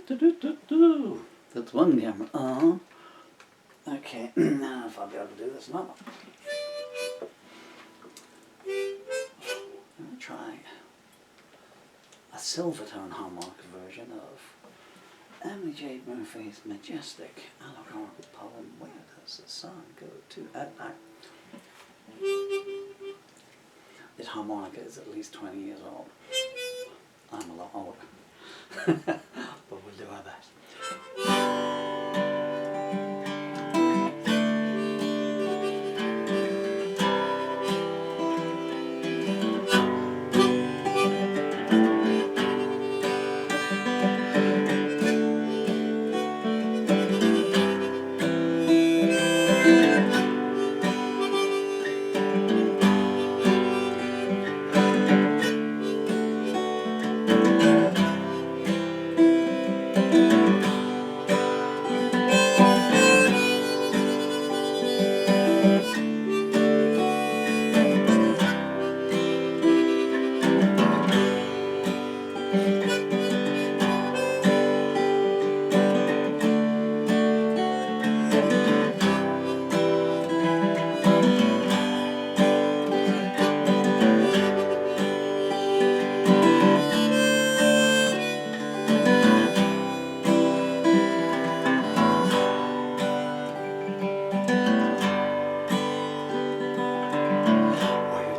That's one camera. Okay, now if I'll be able to do this now. Let me try a Silvertone harmonica version of Emily J. Murphy's majestic allegorical poem, Where Does the Sun Go to at Night? This harmonica is at least 20 years old. I'm a lot older. But we'll do our best.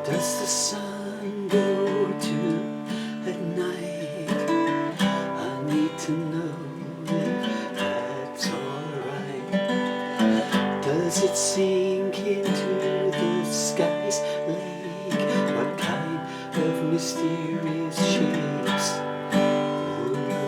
Does the sun go to at night? I need to know if that's alright. Does it sink into the sky's lake? What kind of mysterious shapes will the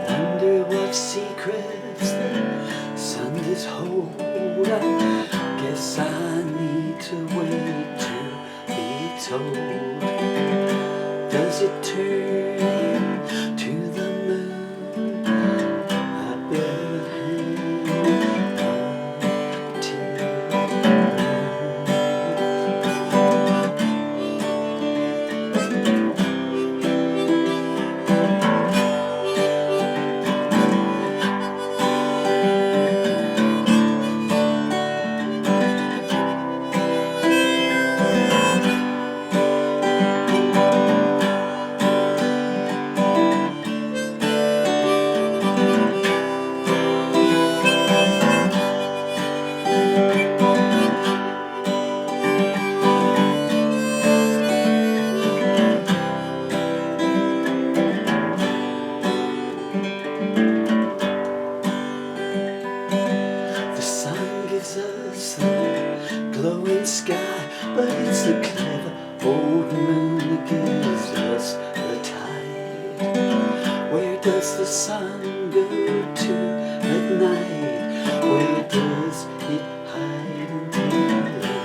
thunder secrets the sun does hold? I guess I need to wait to be told. Does it turn to the moon? I better hang on till us a glowing sky, but it's the clever old moon that gives us the tide. Where does the sun go to at night? Where does it hide until daylight?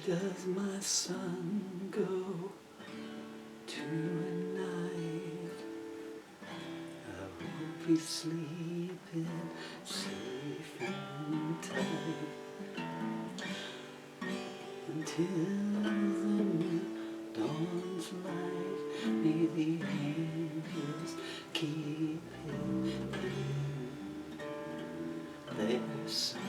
does my son go tonight? I hope he's sleeping safe and tight until the new dawn's light. May the angels keep him in their sight.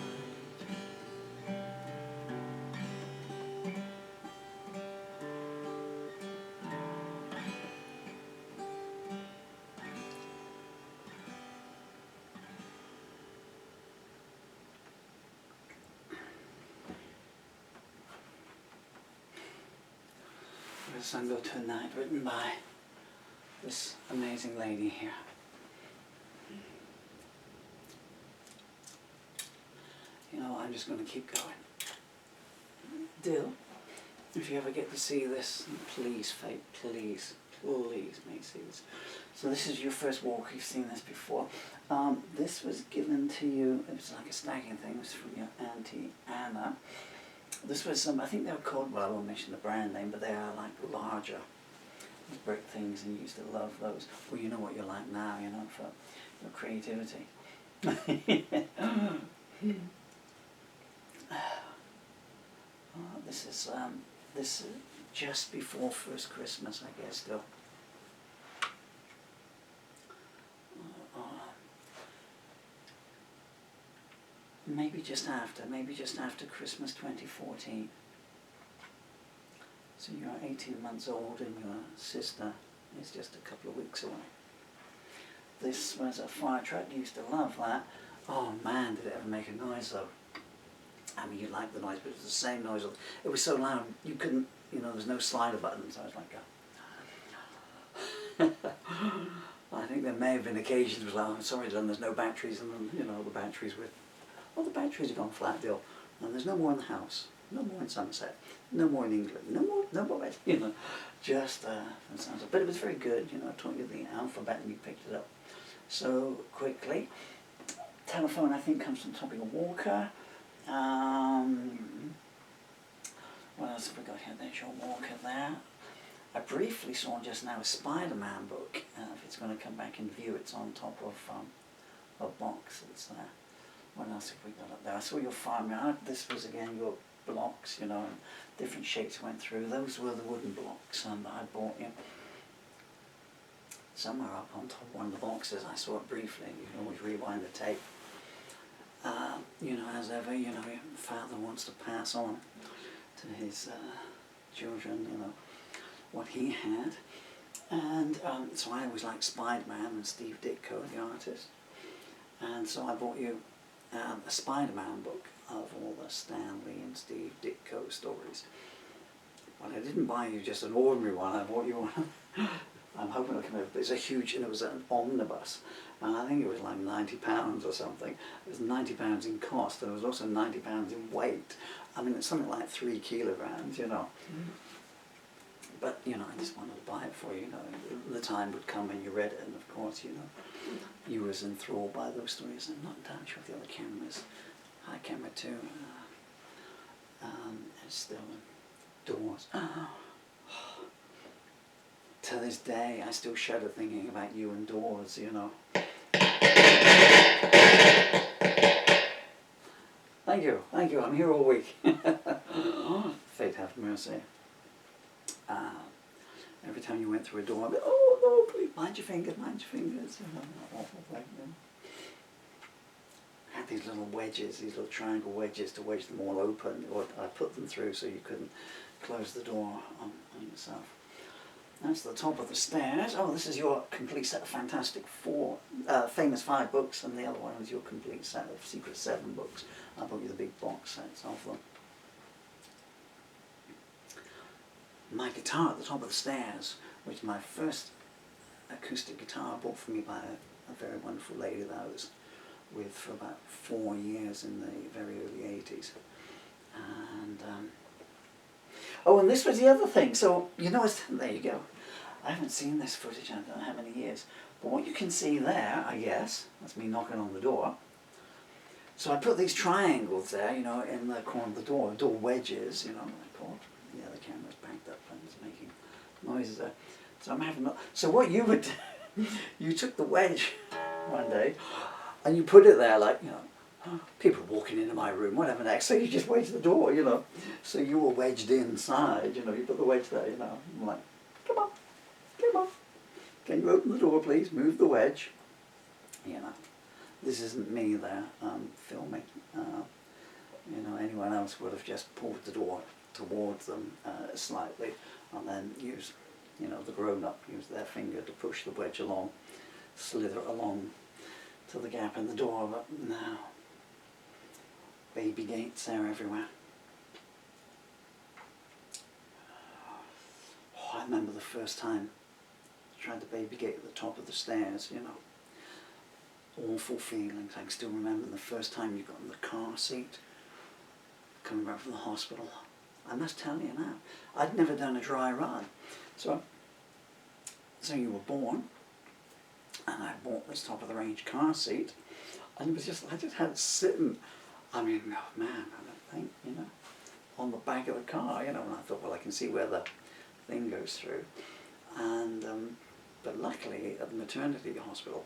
Where does the sun go tonight, written by this amazing lady here. You know, no, I'm just going to keep going. Dill, if you ever get to see this, please, Fate, please, please may see this. So this is your first walk, you've seen this before. This was given to you, it was like a stacking thing, it was from your Auntie Anna. This was some, I think they were called, well I won't mention the brand name, but they are like larger brick things, and you used to love those. Well, you know what you're like now, you know, for your creativity. This is just before first Christmas, I guess, still. Maybe just after Christmas 2014. So you're 18 months old and your sister is just a couple of weeks away. This was a fire truck, you used to love that. Oh man, did it ever make a noise though. I mean, you liked the noise, but it was the same noise. It was so loud, you couldn't, you know, there's no slider button, so I was like, I think there may have been occasions where, oh, sorry, John, there's no batteries, and then, you know, the batteries were, well, the batteries have gone flat, Bill, and there's no more in the house, no more in Somerset, no more in England, no more, you know, just, but it was very good, you know, I taught you the alphabet and you picked it up so quickly. Telephone, I think, comes from Toby Walker. What else have we got here? There's your Walker there. I briefly saw just now a Spider-Man book. If it's going to come back in view, it's on top of a box that's there. What else have we got up there? I saw your farmyard. This was again your blocks, you know, and different shapes went through. Those were the wooden blocks that I bought you. Somewhere up on top of one of the boxes, I saw it briefly. You can always rewind the tape. You know, as ever, you know, your father wants to pass on to his children, you know, what he had. And so I always liked Spider-Man and Steve Ditko, the artist. And so I bought you a Spider-Man book of all the Stan Lee and Steve Ditko stories. But I didn't buy you just an ordinary one, I bought you one. I'm hoping it'll come over, but it's a huge, and it was an omnibus. And I think it was like £90 or something. It was £90 in cost, and it was also £90 in weight. I mean, it's something like 3 kilograms, you know. But, you know, I just wanted to buy it for you, you know. The time would come when you read it, and of course, you know, you was enthralled by those stories. I'm not entirely sure if the other cameras, high camera too, it's still doors. To this day, I still shudder thinking about you and doors, you know. Thank you, I'm here all week. Fate have mercy. Every time you went through a door, I'd be, oh no, please, mind your fingers, you know, awful thing, you know. I had these little wedges, these little triangle wedges to wedge them all open, or I put them through so you couldn't close the door on yourself. That's the top of the stairs. Oh, this is your complete set of Fantastic Four, Famous 5 books, and the other one is your complete set of Secret 7 books. I bought you the big box sets of them. My guitar at the top of the stairs, which is my first acoustic guitar bought for me by a very wonderful lady that I was with for about 4 years in the very early 80s. And oh, and this was the other thing. So, you know, there you go. I haven't seen this footage in I don't know how many years. But what you can see there, I guess, that's me knocking on the door. So I put these triangles there, you know, in the corner of the door wedges, you know, they're called. Yeah, the camera's backed up and it's making noises there. So I'm having, so what you would do, you took the wedge one day and you put it there like, you know, people are walking into my room, whatever next, so you just wedge the door, you know. So you were wedged inside, you know, you put the wedge there, you know. I'm like, come on, can you open the door please, move the wedge, you know. This isn't me there filming, you know, anyone else would have just pulled the door towards them slightly and then used, you know, the grown-up used their finger to push the wedge along, slither along to the gap in the door, but now baby gates there everywhere. Oh, I remember the first time I tried the baby gate at the top of the stairs, you know. Awful feelings. I can still remember the first time you got in the car seat coming back from the hospital. I must tell you now, I'd never done a dry run. So you were born, and I bought this top of the range car seat, and it was just, I just had it sitting, I mean, oh man, I don't think, you know, on the back of the car, you know, and I thought, well, I can see where the thing goes through. And, but luckily at the maternity hospital,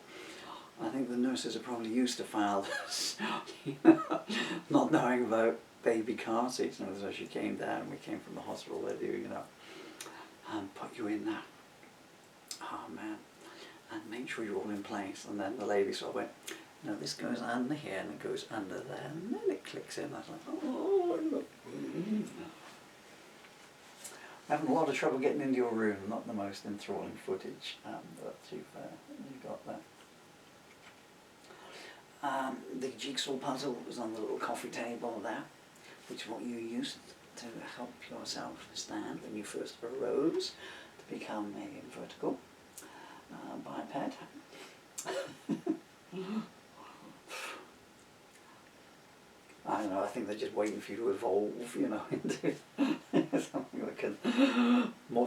I think the nurses are probably used to foul this, you know, not knowing about baby car seats. And so she came down, we came from the hospital, they do, you know, and put you in there. Oh man, and make sure you're all in place. And then the lady sort of went, no, this goes under here and it goes under there, and then it clicks in. I was like, oh, look. I'm having a lot of trouble getting into your room, not the most enthralling footage, but you've got that. The jigsaw puzzle was on the little coffee table there, which is what you used to help yourself stand when you first arose to become a vertical biped. I don't know, I think they're just waiting for you to evolve, you know, into something that can,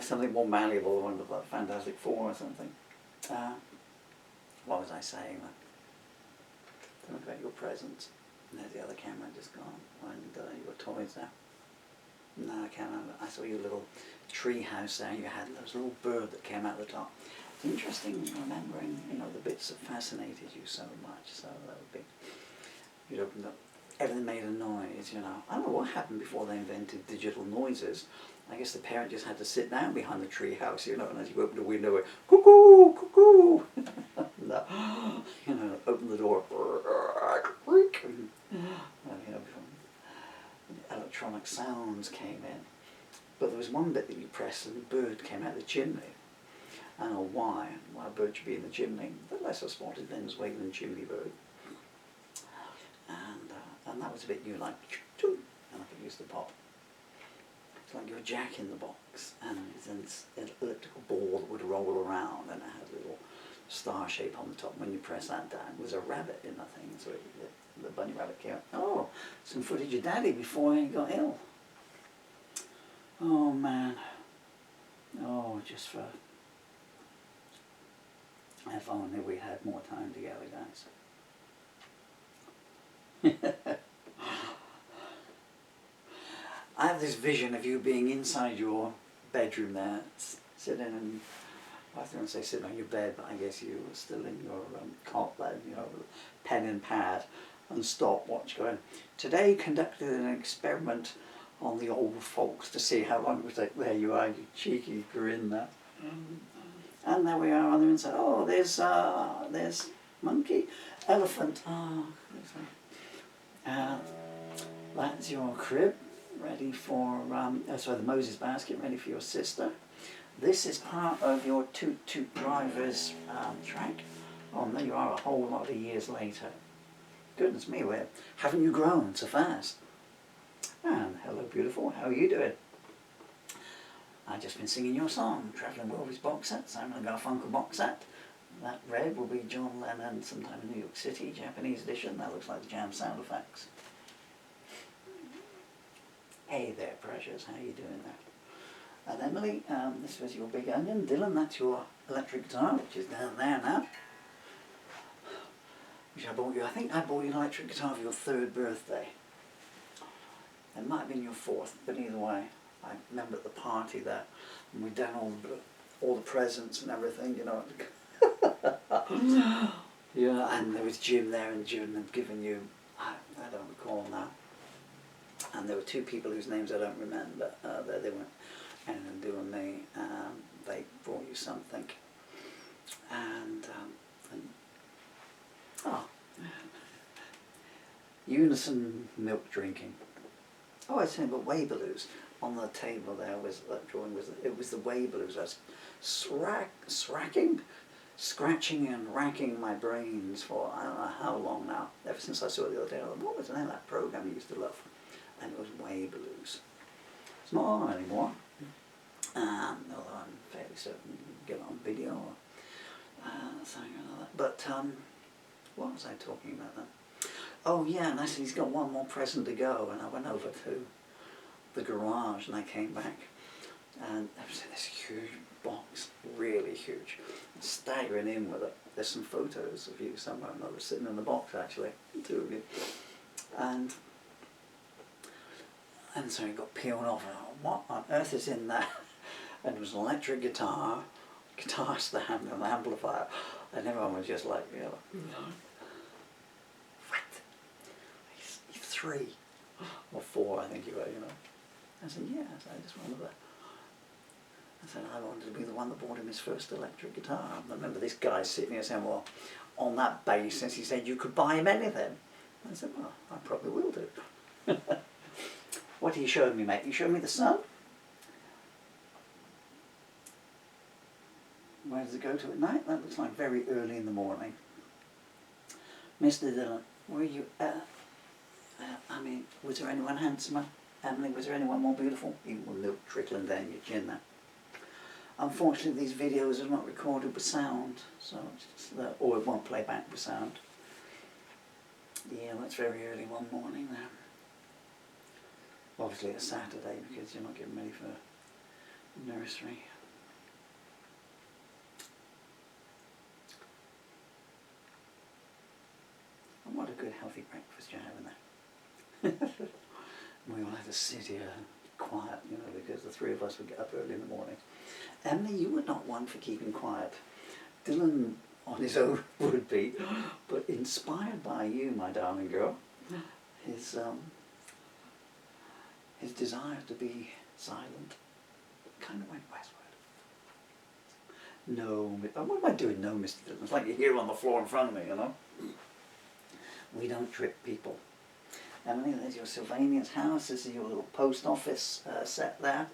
something more malleable, one of the Fantastic Four or something. What was I saying? Something about your presents. And there's the other camera just gone, and your toys there. No, I can't remember. I saw your little tree house there. You had those little bird that came out the top. It's interesting remembering, you know, the bits that fascinated you so much. So that would be, you'd open up, everything made a noise, you know. I don't know what happened before they invented digital noises. I guess the parent just had to sit down behind the tree house, you know, and as you open the window, it, cuckoo, cuckoo. No, you know, open the door, and, you know, electronic sounds came in. But there was one bit that you pressed and a bird came out of the chimney. I don't know why a bird should be in the chimney. The lesser spotted Venezuelan chimney bird. And that was a bit you like, and I could use the pop. It's like you're a jack in the box, and it's an elliptical ball that would roll around, and it had a little star shape on the top. When you press that down, there was a rabbit in the thing, so the bunny rabbit came out. Oh, some footage of Daddy before he got ill. Oh man. Oh, just for, if only we had more time together, guys. I have this vision of you being inside your bedroom there, sitting in, I was going to say sitting on your bed, but I guess you were still in your cot bed, you know, with pen and pad and stopwatch going, today conducted an experiment on the old folks to see how long it would take. There you are, you cheeky grin there. And there we are on the inside. Oh, there's monkey, elephant. Oh, that's your crib, ready for, sorry, the Moses basket, ready for your sister. This is part of your toot-toot driver's track. Oh, there you are a whole lot of years later. Goodness me, haven't you grown so fast? And hello beautiful, how are you doing? I've just been singing your song, Travelling Wilburys box set, Simon & Garfunkel box set. That red will be John Lennon sometime in New York City, Japanese edition. That looks like the Jam sound effects. Hey there, precious, how you doing there? And Emily, this was your big onion. Dylan, that's your electric guitar, which is down there now. Which I bought you, I think I bought you an electric guitar for your 3rd birthday. It might have been your 4th, but either way, I remember at the party there, and we'd done all the presents and everything, you know. Yeah, and there was Jim there, and Jim had given you, I don't recall now. And there were 2 people whose names I don't remember. They weren't anything to do with me. They brought you something. And unison milk drinking. Oh, I was saying about Weeballoos. On the table there was that drawing. It was the Weeballoos. I was scratching and racking my brains for I don't know how long now. Ever since I saw it the other day, I thought, what was the name of that program I used to love? And it was Weeballoos. It's not on anymore. Although I'm fairly certain you can get it on video or something or another. But what was I talking about then? oh yeah, and I said, he's got one more present to go. And I went over to the garage and I came back and there was this huge box, really huge, staggering in with it. There's some photos of you somewhere or another sitting in the box, actually, the two of you. And so it got peeled off, and I thought, what on earth is in there? And it was an electric guitar stand and an amplifier, and everyone was just like, you know, what? He's 3 or 4, I think you were, you know. I said, yeah, I just wanted to. I said, I wanted to be the one that bought him his first electric guitar. I remember this guy sitting there saying, well, on that basis, he said, you could buy him anything. I said, well, I probably will do. What are you showing me, mate? You showing me the sun? Where does it go to at night? That looks like very early in the morning. Mr. Dillon, were you, I mean, was there anyone handsomer? Emily, was there anyone more beautiful? Even with milk trickling down your chin there. Unfortunately, these videos are not recorded with sound, so it's just or it won't play back with sound. Yeah, that's very early one morning now. Obviously it's Saturday because you're not getting ready for nursery. And what a good healthy breakfast you're having there. We all had to sit here quiet, you know, because the 3 of us would get up early in the morning. Emily, you were not one for keeping quiet. Dylan on his own would be, but inspired by you, my darling girl, his desire to be silent kind of went westward. No, what am I doing? No, Mr. Dillon. It's like you're here on the floor in front of me, you know. We don't trip people. Emily, there's your Sylvanian's house. This is your little post office set there.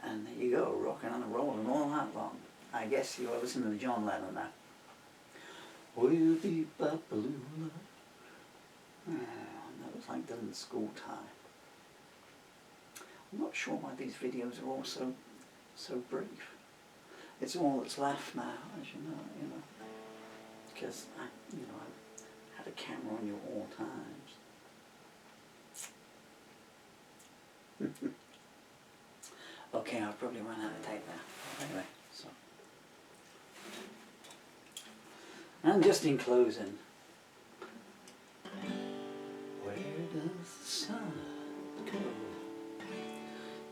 And there you go, rocking and rolling all that long. I guess you are listening to John Lennon now. We'll be Bapalula. That was like Dylan's school tie. I'm not sure why these videos are all so brief. It's all that's left now, as you know, because I had a camera on you at all times. Okay, I've probably run out of tape now. Anyway, so. And just in closing, where does the sun go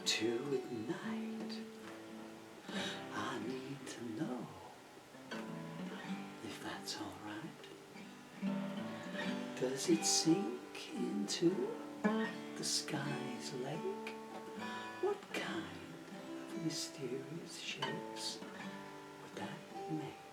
to at night? I need to know if that's all right. Does it sink into the sky's lake? What kind of mysterious shapes would that make?